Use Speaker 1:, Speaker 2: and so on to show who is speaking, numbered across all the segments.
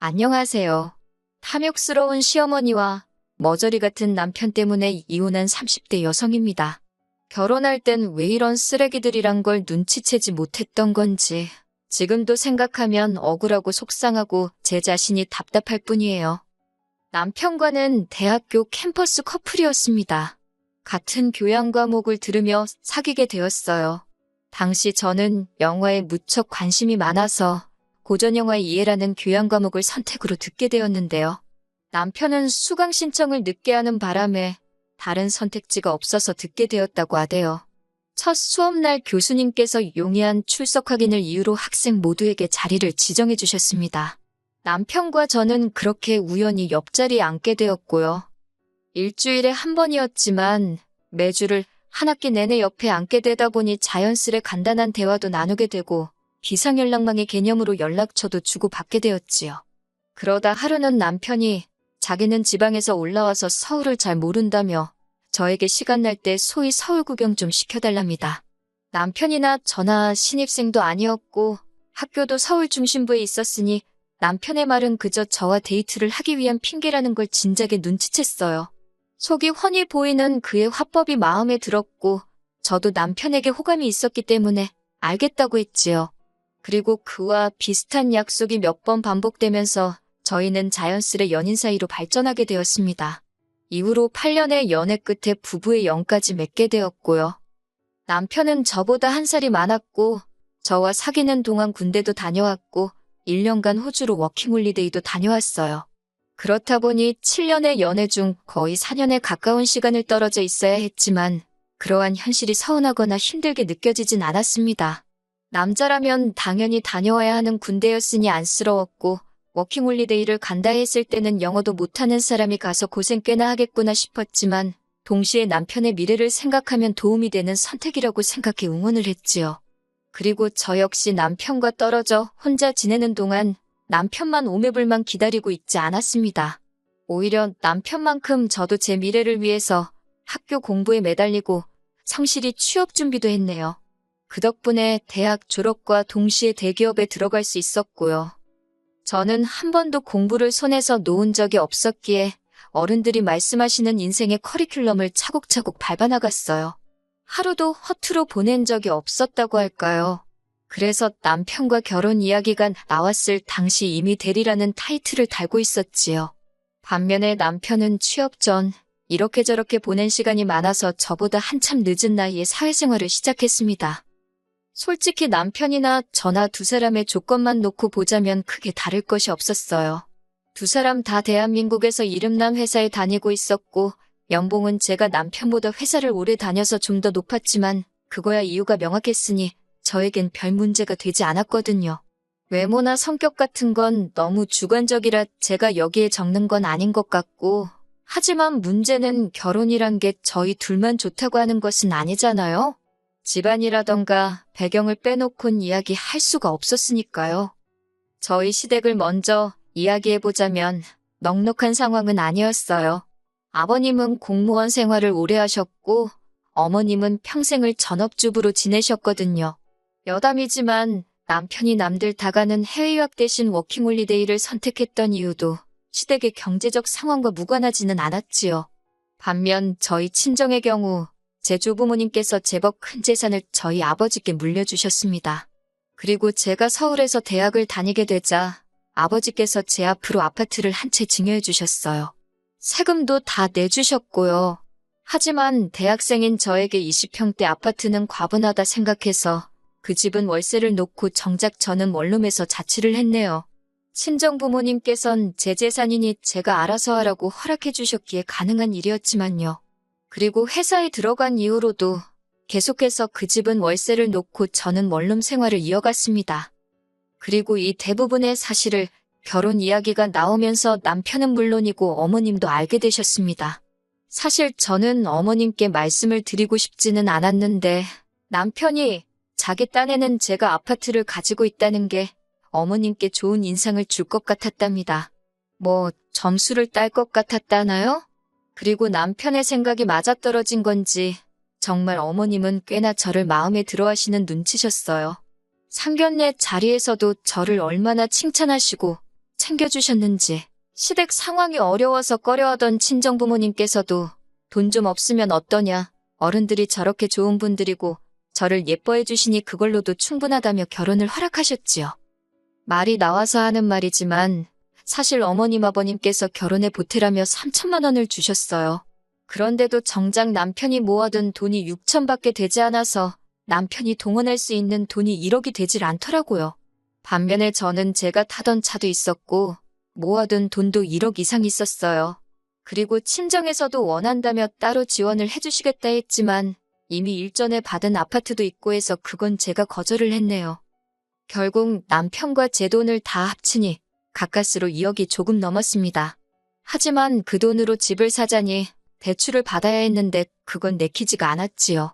Speaker 1: 안녕하세요. 탐욕스러운 시어머니와 머저리 같은 남편 때문에 이혼한 30대 여성입니다. 결혼할 땐 왜 이런 쓰레기들이란 걸 눈치채지 못했던 건지 지금도 생각하면 억울하고 속상하고 제 자신이 답답할 뿐이에요. 남편과는 대학교 캠퍼스 커플이었습니다. 같은 교양 과목을 들으며 사귀게 되었어요. 당시 저는 영화에 무척 관심이 많아서 고전영화 이해라는 교양 과목을 선택으로 듣게 되었는데요. 남편은 수강 신청을 늦게 하는 바람에 다른 선택지가 없어서 듣게 되었다고 하대요. 첫 수업날 교수님께서 용이한 출석 확인을 이유로 학생 모두에게 자리를 지정해 주셨습니다. 남편과 저는 그렇게 우연히 옆자리에 앉게 되었고요. 일주일에 한 번이었지만 매주를 한 학기 내내 옆에 앉게 되다 보니 자연스레 간단한 대화도 나누게 되고 비상연락망의 개념으로 연락처도 주고받게 되었지요. 그러다 하루는 남편이 자기는 지방에서 올라와서 서울을 잘 모른다며 저에게 시간 날 때 소위 서울 구경 좀 시켜달랍니다. 남편이나 저나 신입생도 아니었고 학교도 서울 중심부에 있었으니 남편의 말은 그저 저와 데이트를 하기 위한 핑계라는 걸 진작에 눈치챘어요. 속이 훤히 보이는 그의 화법이 마음에 들었고 저도 남편에게 호감이 있었기 때문에 알겠다고 했지요. 그리고 그와 비슷한 약속이 몇 번 반복되면서 저희는 자연스레 연인 사이로 발전하게 되었습니다. 이후로 8년의 연애 끝에 부부의 영까지 맺게 되었고요. 남편은 저보다 한 살이 많았고 저와 사귀는 동안 군대도 다녀왔고 1년간 호주로 워킹홀리데이도 다녀왔어요. 그렇다 보니 7년의 연애 중 거의 4년에 가까운 시간을 떨어져 있어야 했지만 그러한 현실이 서운하거나 힘들게 느껴지진 않았습니다. 남자라면 당연히 다녀와야 하는 군대였으니 안쓰러웠고 워킹홀리데이를 간다 했을 때는 영어도 못하는 사람이 가서 고생 꽤나 하겠구나 싶었지만 동시에 남편의 미래를 생각하면 도움이 되는 선택이라고 생각해 응원을 했지요. 그리고 저 역시 남편과 떨어져 혼자 지내는 동안 남편만 오매불만 기다리고 있지 않았습니다. 오히려 남편만큼 저도 제 미래를 위해서 학교 공부에 매달리고 성실히 취업 준비도 했네요. 그 덕분에 대학 졸업과 동시에 대기업에 들어갈 수 있었고요. 저는 한 번도 공부를 손에서 놓은 적이 없었기에 어른들이 말씀하시는 인생의 커리큘럼을 차곡차곡 밟아나갔어요. 하루도 허투루 보낸 적이 없었다고 할까요? 그래서 남편과 결혼 이야기가 나왔을 당시 이미 대리라는 타이틀을 달고 있었지요. 반면에 남편은 취업 전 이렇게 저렇게 보낸 시간이 많아서 저보다 한참 늦은 나이에 사회생활을 시작했습니다. 솔직히 남편이나 저나 두 사람의 조건만 놓고 보자면 크게 다를 것이 없었어요. 두 사람 다 대한민국에서 이름난 회사에 다니고 있었고 연봉은 제가 남편보다 회사를 오래 다녀서 좀 더 높았지만 그거야 이유가 명확했으니 저에겐 별 문제가 되지 않았거든요. 외모나 성격 같은 건 너무 주관적이라 제가 여기에 적는 건 아닌 것 같고 하지만 문제는 결혼이란 게 저희 둘만 좋다고 하는 것은 아니잖아요. 집안이라던가 배경을 빼놓곤 이야기할 수가 없었으니까요. 저희 시댁을 먼저 이야기해보자면 넉넉한 상황은 아니었어요. 아버님은 공무원 생활을 오래 하셨고 어머님은 평생을 전업주부로 지내셨거든요. 여담이지만 남편이 남들 다 가는 해외유학 대신 워킹홀리데이를 선택했던 이유도 시댁의 경제적 상황과 무관하지는 않았지요. 반면 저희 친정의 경우 제 조부모님께서 제법 큰 재산을 저희 아버지께 물려주셨습니다. 그리고 제가 서울에서 대학을 다니게 되자 아버지께서 제 앞으로 아파트를 한 채 증여해 주셨어요. 세금도 다 내주셨고요. 하지만 대학생인 저에게 20평대 아파트는 과분하다 생각해서 그 집은 월세를 놓고 정작 저는 원룸에서 자취를 했네요. 친정부모님께선 제 재산이니 제가 알아서 하라고 허락해 주셨기에 가능한 일이었지만요. 그리고 회사에 들어간 이후로도 계속해서 그 집은 월세를 놓고 저는 원룸 생활을 이어갔습니다. 그리고 이 대부분의 사실을 결혼 이야기가 나오면서 남편은 물론이고 어머님도 알게 되셨습니다. 사실 저는 어머님께 말씀을 드리고 싶지는 않았는데 남편이 자기 딴에는 제가 아파트를 가지고 있다는 게 어머님께 좋은 인상을 줄 것 같았답니다. 뭐 점수를 딸 것 같았다나요? 그리고 남편의 생각이 맞아떨어진 건지 정말 어머님은 꽤나 저를 마음에 들어하시는 눈치셨어요. 상견례 자리에서도 저를 얼마나 칭찬하시고 챙겨주셨는지, 시댁 상황이 어려워서 꺼려하던 친정부모님께서도 돈 좀 없으면 어떠냐, 어른들이 저렇게 좋은 분들이고 저를 예뻐해 주시니 그걸로도 충분하다며 결혼을 허락하셨지요. 말이 나와서 하는 말이지만 사실 어머님 아버님께서 결혼에 보태라며 3천만 원을 주셨어요. 그런데도 정작 남편이 모아둔 돈이 6천밖에 되지 않아서 남편이 동원할 수 있는 돈이 1억이 되질 않더라고요. 반면에 저는 제가 타던 차도 있었고 모아둔 돈도 1억 이상 있었어요. 그리고 친정에서도 원한다며 따로 지원을 해주시겠다 했지만 이미 일전에 받은 아파트도 있고 해서 그건 제가 거절을 했네요. 결국 남편과 제 돈을 다 합치니 가까스로 2억이 조금 넘었습니다. 하지만 그 돈으로 집을 사자니 대출을 받아야 했는데 그건 내키지가 않았지요.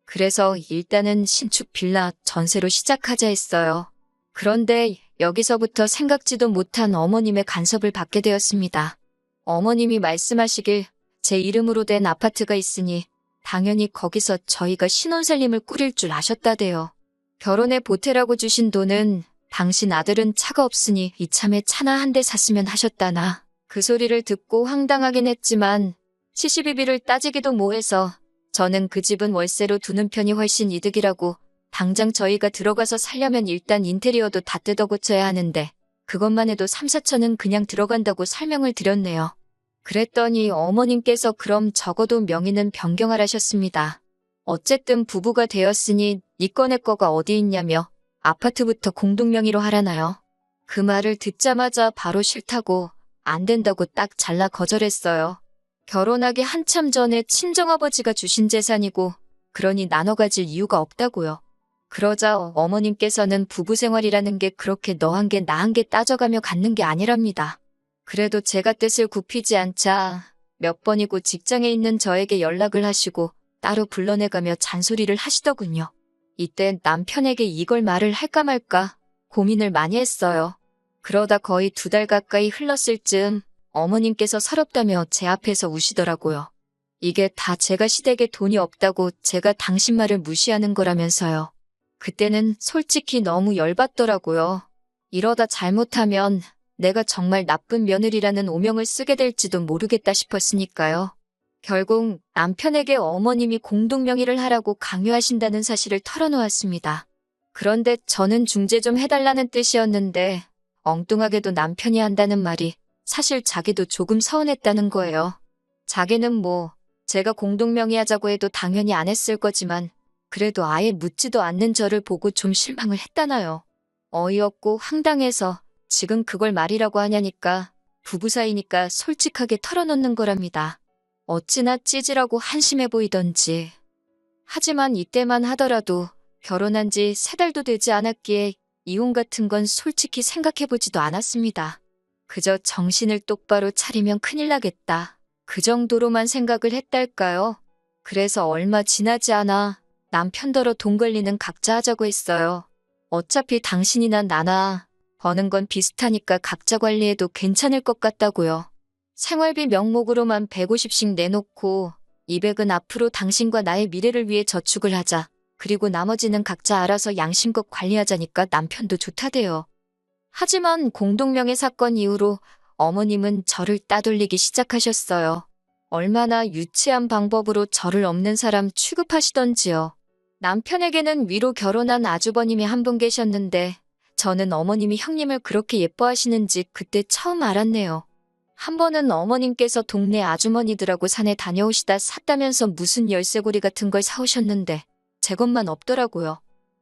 Speaker 1: 그래서 일단은 신축 빌라 전세로 시작하자 했어요. 그런데 여기서부터 생각지도 못한 어머님의 간섭을 받게 되었습니다. 어머님이 말씀하시길 제 이름으로 된 아파트가 있으니 당연히 거기서 저희가 신혼살림을 꾸릴 줄 아셨다대요. 결혼에 보태라고 주신 돈은 당신 아들은 차가 없으니 이참에 차나 한 대 샀으면 하셨다나. 그 소리를 듣고 황당하긴 했지만 시시비비를 따지기도 뭐해서 저는 그 집은 월세로 두는 편이 훨씬 이득이라고 당장 저희가 들어가서 살려면 일단 인테리어도 다 뜯어 고쳐야 하는데 그것만 해도 3, 4천은 그냥 들어간다고 설명을 드렸네요. 그랬더니 어머님께서 그럼 적어도 명의는 변경하라셨습니다. 어쨌든 부부가 되었으니 네 거 내 거가 어디 있냐며 아파트부터 공동명의로 하라나요. 그 말을 듣자마자 바로 싫다고 안 된다고 딱 잘라 거절했어요. 결혼하기 한참 전에 친정아버지가 주신 재산이고 그러니 나눠 가질 이유가 없다고요. 그러자 어머님께서는 부부 생활이라는 게 그렇게 너 한 개 나 한 개 따져가며 갖는 게 아니랍니다. 그래도 제가 뜻을 굽히지 않자 몇 번이고 직장에 있는 저에게 연락을 하시고 따로 불러내가며 잔소리를 하시더군요. 이때 남편에게 이걸 말을 할까 말까 고민을 많이 했어요. 그러다 거의 2달 가까이 흘렀을 즈음 어머님께서 서럽다며 제 앞에서 우시더라고요. 이게 다 제가 시댁에 돈이 없다고 제가 당신 말을 무시하는 거라면서요. 그때는 솔직히 너무 열받더라고요. 이러다 잘못하면 내가 정말 나쁜 며느리라는 오명을 쓰게 될지도 모르겠다 싶었으니까요. 결국 남편에게 어머님이 공동명의를 하라고 강요하신다는 사실을 털어놓았습니다. 그런데 저는 중재 좀 해달라는 뜻이었는데 엉뚱하게도 남편이 한다는 말이 사실 자기도 조금 서운했다는 거예요. 자기는 뭐 제가 공동명의하자고 해도 당연히 안 했을 거지만 그래도 아예 묻지도 않는 저를 보고 좀 실망을 했다나요. 어이없고 황당해서 지금 그걸 말이라고 하냐니까 부부 사이니까 솔직하게 털어놓는 거랍니다. 어찌나 찌질하고 한심해 보이던지. 하지만 이때만 하더라도 결혼한 지 3달도 되지 않았기에 이혼 같은 건 솔직히 생각해보지도 않았습니다. 그저 정신을 똑바로 차리면 큰일 나겠다. 그 정도로만 생각을 했달까요? 그래서 얼마 지나지 않아 남편더러 돈 관리는 각자 하자고 했어요. 어차피 당신이나 나나 버는 건 비슷하니까 각자 관리해도 괜찮을 것 같다고요. 생활비 명목으로만 150씩 내놓고 200은 앞으로 당신과 나의 미래를 위해 저축을 하자. 그리고 나머지는 각자 알아서 양심껏 관리하자니까 남편도 좋다대요. 하지만 공동명의 사건 이후로 어머님은 저를 따돌리기 시작하셨어요. 얼마나 유치한 방법으로 저를 없는 사람 취급하시던지요. 남편에게는 위로 결혼한 아주버님이 한 분 계셨는데 저는 어머님이 형님을 그렇게 예뻐하시는지 그때 처음 알았네요. 한 번은 어머님께서 동네 아주머니들하고 산에 다녀오시다 샀다면서 무슨 열쇠고리 같은 걸 사오셨는데 제 것만 없더라고요.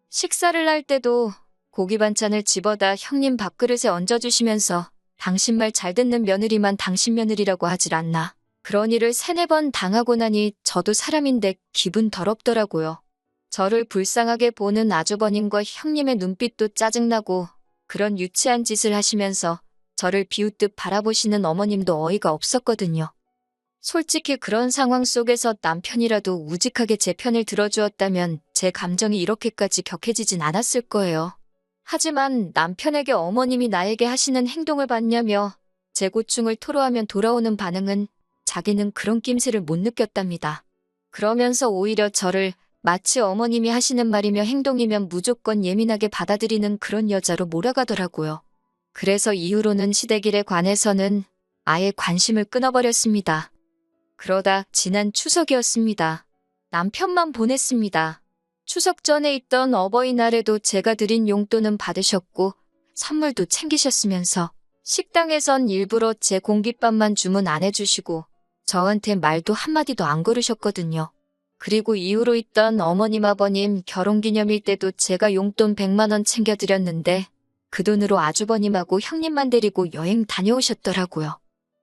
Speaker 1: 식사를 할 때도 고기 반찬을 집어다 형님 밥그릇에 얹어주시면서 당신 말 잘 듣는 며느리만 당신 며느리라고 하질 않나. 그런 일을 3-4번 당하고 나니 저도 사람인데 기분 더럽더라고요. 저를 불쌍하게 보는 아주버님과 형님의 눈빛도 짜증나고 그런 유치한 짓을 하시면서 저를 비웃듯 바라보시는 어머님도 어이가 없었거든요. 솔직히 그런 상황 속에서 남편이라도 우직하게 제 편을 들어주었다면 제 감정이 이렇게까지 격해지진 않았을 거예요. 하지만 남편에게 어머님이 나에게 하시는 행동을 봤냐며 제 고충을 토로하면 돌아오는 반응은 자기는 그런 낌새를 못 느꼈답니다. 그러면서 오히려 저를 마치 어머님이 하시는 말이며 행동이면 무조건 예민하게 받아들이는 그런 여자로 몰아가더라고요. 그래서 이후로는 시댁일에 관해서는 아예 관심을 끊어버렸습니다. 그러다 지난 추석이었습니다. 남편만 보냈습니다. 추석 전에 있던 어버이날에도 제가 드린 용돈은 받으셨고 선물도 챙기셨으면서 식당에선 일부러 제 공깃밥만 주문 안 해주시고 저한테 말도 한마디도 안 걸으셨거든요. 그리고 이후로 있던 어머님 아버님 결혼기념일 때도 제가 용돈 100만 원 챙겨드렸는데 그 돈으로 아주버님하고 형님만 데리고 여행 다녀오셨더라고요.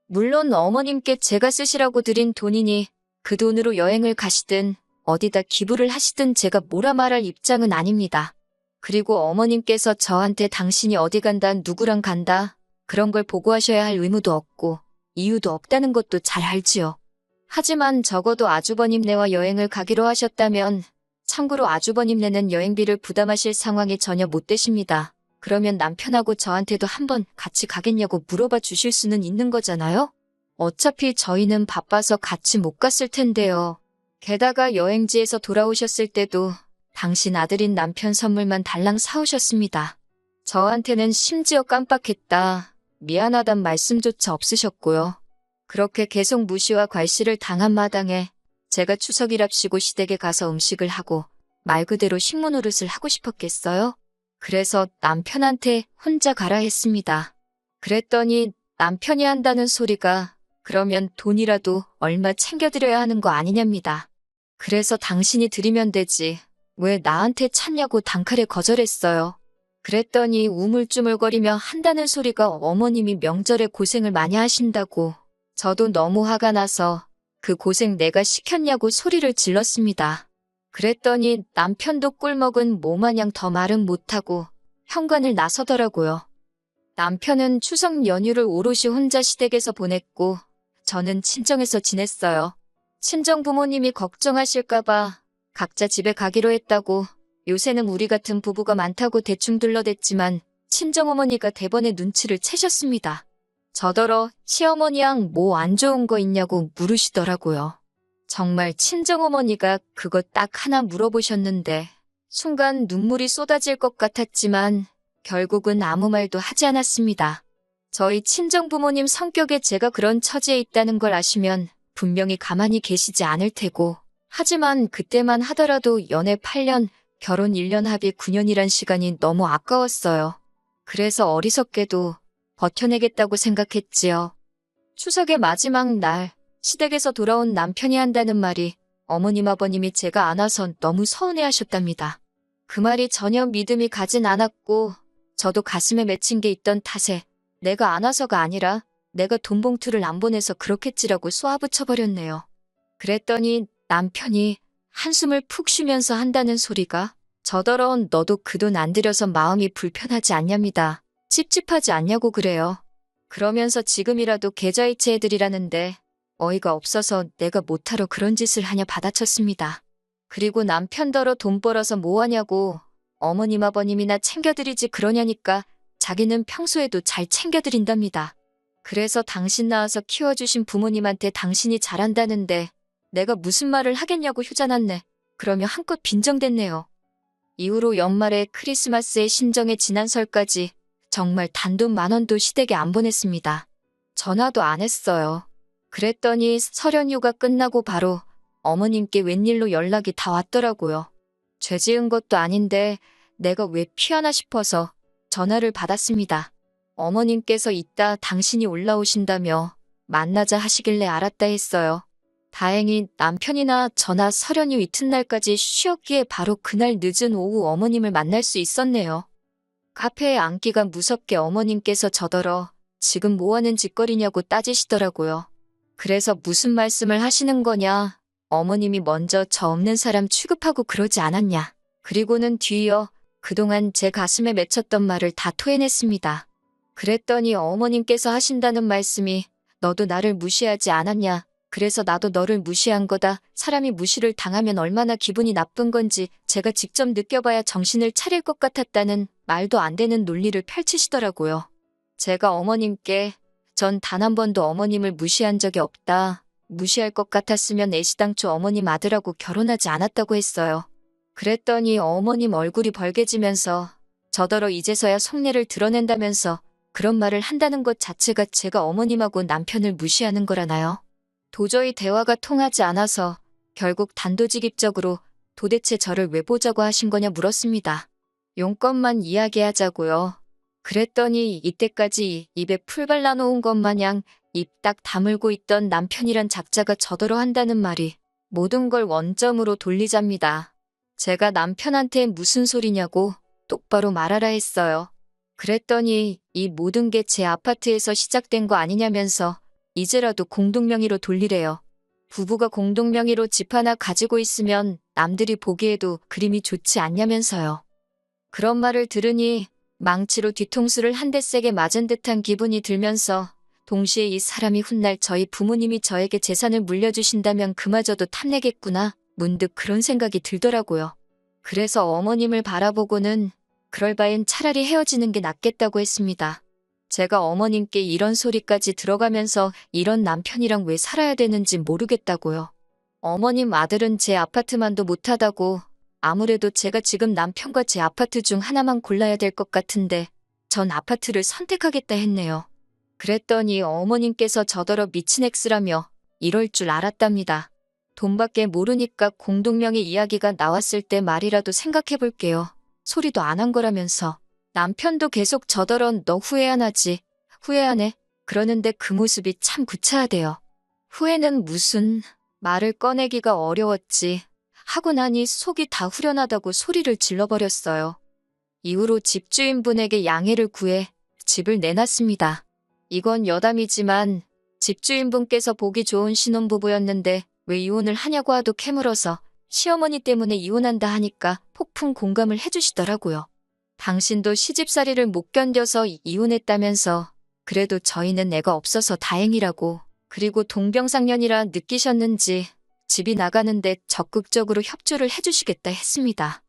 Speaker 1: 물론 어머님께 제가 쓰시라고 드린 돈이니 그 돈으로 여행을 가시든 어디다 기부를 하시든 제가 뭐라 말할 입장은 아닙니다. 그리고 어머님께서 저한테 당신이 어디 간다, 누구랑 간다 그런 걸 보고하셔야 할 의무도 없고 이유도 없다는 것도 잘 알지요. 하지만 적어도 아주버님네와 여행을 가기로 하셨다면 참고로 아주버님네는 여행비를 부담하실 상황이 전혀 못 되십니다. 그러면 남편하고 저한테도 한번 같이 가겠냐고 물어봐 주실 수는 있는 거잖아요? 어차피 저희는 바빠서 같이 못 갔을 텐데요. 게다가 여행지에서 돌아오셨을 때도 당신 아들인 남편 선물만 달랑 사오셨습니다. 저한테는 심지어 깜빡했다, 미안하단 말씀조차 없으셨고요. 그렇게 계속 무시와 괄시를 당한 마당에 제가 추석이랍시고 시댁에 가서 음식을 하고 말 그대로 식모 노릇을 하고 싶었겠어요? 그래서 남편한테 혼자 가라 했습니다. 그랬더니 남편이 한다는 소리가 그러면 돈이라도 얼마 챙겨드려야 하는 거 아니냐입니다. 그래서 당신이 드리면 되지 왜 나한테 찾냐고 단칼에 거절했어요. 그랬더니 우물쭈물거리며 한다는 소리가 어머님이 명절에 고생을 많이 하신다고. 저도 너무 화가 나서 그 고생 내가 시켰냐고 소리를 질렀습니다. 그랬더니 남편도 꿀먹은 모마냥 더 말은 못하고 현관을 나서더라고요. 남편은 추석 연휴를 오롯이 혼자 시댁에서 보냈고 저는 친정에서 지냈어요. 친정 부모님이 걱정하실까봐 각자 집에 가기로 했다고. 요새는 우리 같은 부부가 많다고 대충 둘러댔지만 친정어머니가 대번에 눈치를 채셨습니다. 저더러 시어머니양 뭐 안 좋은 거 있냐고 물으시더라고요. 정말 친정어머니가 그거 딱 하나 물어보셨는데 순간 눈물이 쏟아질 것 같았지만 결국은 아무 말도 하지 않았습니다. 저희 친정부모님 성격에 제가 그런 처지에 있다는 걸 아시면 분명히 가만히 계시지 않을 테고, 하지만 그때만 하더라도 연애 8년, 결혼 1년 합의 9년이란 시간이 너무 아까웠어요. 그래서 어리석게도 버텨내겠다고 생각했지요. 추석의 마지막 날 시댁에서 돌아온 남편이 한다는 말이 어머님 아버님이 제가 안 와서 너무 서운해하셨답니다. 그 말이 전혀 믿음이 가진 않았고 저도 가슴에 맺힌 게 있던 탓에 내가 안 와서가 아니라 내가 돈 봉투를 안 보내서 그렇겠지라고 쏘아붙여버렸네요. 그랬더니 남편이 한숨을 푹 쉬면서 한다는 소리가 저더러 너도 그 돈 안 들여서 마음이 불편하지 않냐입니다. 찝찝하지 않냐고 그래요. 그러면서 지금이라도 계좌이체 해드리라는데 어이가 없어서 내가 못하러 그런 짓을 하냐 받아쳤습니다. 그리고 남편더러 돈 벌어서 뭐하냐고 어머님 아버님이나 챙겨드리지 그러냐니까 자기는 평소에도 잘 챙겨드린답니다. 그래서 당신 낳아서 키워주신 부모님한테 당신이 잘한다는데 내가 무슨 말을 하겠냐고 휴잔았네. 그러며 한껏 빈정댔네요. 이후로 연말에 크리스마스에 신정에 지난 설까지 정말 단돈 10,000원도 시댁에 안 보냈습니다. 전화도 안 했어요. 그랬더니 설 연휴가 끝나고 바로 어머님께 웬일로 연락이 다 왔더라고요. 죄 지은 것도 아닌데 내가 왜 피하나 싶어서 전화를 받았습니다. 어머님께서 이따 당신이 올라오신다며 만나자 하시길래 알았다 했어요. 다행히 남편이나 저나 설 연휴 이튿날까지 쉬었기에 바로 그날 늦은 오후 어머님을 만날 수 있었네요. 카페에 앉기가 무섭게 어머님께서 저더러 지금 뭐하는 짓거리냐고 따지시더라고요. 그래서 무슨 말씀을 하시는 거냐. 어머님이 먼저 저 없는 사람 취급하고 그러지 않았냐. 그리고는 뒤이어 그동안 제 가슴에 맺혔던 말을 다 토해냈습니다. 그랬더니 어머님께서 하신다는 말씀이 너도 나를 무시하지 않았냐. 그래서 나도 너를 무시한 거다. 사람이 무시를 당하면 얼마나 기분이 나쁜 건지 제가 직접 느껴봐야 정신을 차릴 것 같았다는 말도 안 되는 논리를 펼치시더라고요. 제가 어머님께 전 단 한 번도 어머님을 무시한 적이 없다. 무시할 것 같았으면 애시당초 어머님 아들하고 결혼하지 않았다고 했어요. 그랬더니 어머님 얼굴이 벌개지면서 저더러 이제서야 속내를 드러낸다면서 그런 말을 한다는 것 자체가 제가 어머님하고 남편을 무시하는 거라나요? 도저히 대화가 통하지 않아서 결국 단도직입적으로 도대체 저를 왜 보자고 하신 거냐 물었습니다. 용건만 이야기하자고요. 그랬더니 이때까지 입에 풀 발라놓은 것 마냥 입 딱 다물고 있던 남편이란 작자가 저더러 한다는 말이 모든 걸 원점으로 돌리잡니다. 제가 남편한테 무슨 소리냐고 똑바로 말하라 했어요. 그랬더니 이 모든 게 제 아파트에서 시작된 거 아니냐면서 이제라도 공동명의로 돌리래요. 부부가 공동명의로 집 하나 가지고 있으면 남들이 보기에도 그림이 좋지 않냐면서요. 그런 말을 들으니 망치로 뒤통수를 한 대 세게 맞은 듯한 기분이 들면서 동시에 이 사람이 훗날 저희 부모님이 저에게 재산을 물려주신다면 그마저도 탐내겠구나. 문득 그런 생각이 들더라고요. 그래서 어머님을 바라보고는 그럴 바엔 차라리 헤어지는 게 낫겠다고 했습니다. 제가 어머님께 이런 소리까지 들어가면서 이런 남편이랑 왜 살아야 되는지 모르겠다고요. 어머님 아들은 제 아파트만도 못하다고 아무래도 제가 지금 남편과 제 아파트 중 하나만 골라야 될 것 같은데 전 아파트를 선택하겠다 했네요. 그랬더니 어머님께서 저더러 미친 X라며 이럴 줄 알았답니다. 돈밖에 모르니까 공동명의 이야기가 나왔을 때 말이라도 생각해 볼게요. 소리도 안 한 거라면서. 남편도 계속 저더러 너 후회 안 하지? 후회 안 해? 그러는데 그 모습이 참 구차하대요. 후회는 무슨 말을 꺼내기가 어려웠지. 하고 나니 속이 다 후련하다고 소리를 질러버렸어요. 이후로 집주인분에게 양해를 구해 집을 내놨습니다. 이건 여담이지만 집주인분께서 보기 좋은 신혼부부였는데 왜 이혼을 하냐고 하도 캐물어서 시어머니 때문에 이혼한다 하니까 폭풍 공감을 해주시더라고요. 당신도 시집살이를 못 견뎌서 이혼했다면서 그래도 저희는 애가 없어서 다행이라고 그리고 동병상련이라 느끼셨는지 집이 나가는데 적극적으로 협조를 해주시겠다 했습니다.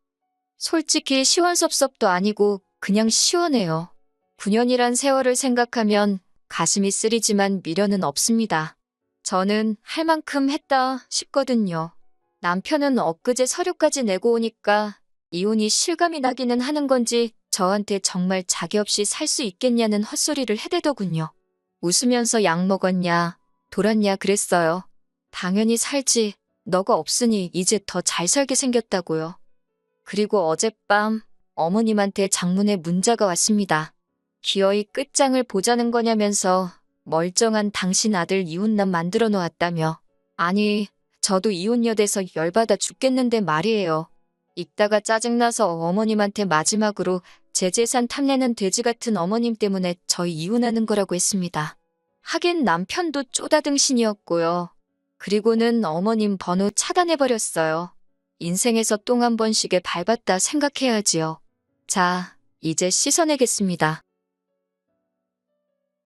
Speaker 1: 솔직히 시원섭섭도 아니고 그냥 시원해요. 9년이란 세월을 생각하면 가슴이 쓰리지만 미련은 없습니다. 저는 할 만큼 했다 싶거든요. 남편은 엊그제 서류까지 내고 오니까 이혼이 실감이 나기는 하는 건지 저한테 정말 자기 없이 살 수 있겠냐는 헛소리를 해대더군요. 웃으면서 약 먹었냐, 돌았냐 그랬어요. 당연히 살지. 너가 없으니 이제 더 잘 살게 생겼다고요. 그리고 어젯밤 어머님한테 장문의 문자가 왔습니다. 기어이 끝장을 보자는 거냐면서 멀쩡한 당신 아들 이혼남 만들어 놓았다며. 아니, 저도 이혼녀돼서 열받아 죽겠는데 말이에요. 읽다가 짜증나서 어머님한테 마지막으로 제 재산 탐내는 돼지 같은 어머님 때문에 저희 이혼하는 거라고 했습니다. 하긴 남편도 쪼다등신이었고요. 그리고는 어머님 번호 차단해버렸어요. 인생에서 똥 한 번씩에 밟았다 생각해야지요. 자, 이제 씻어내겠습니다.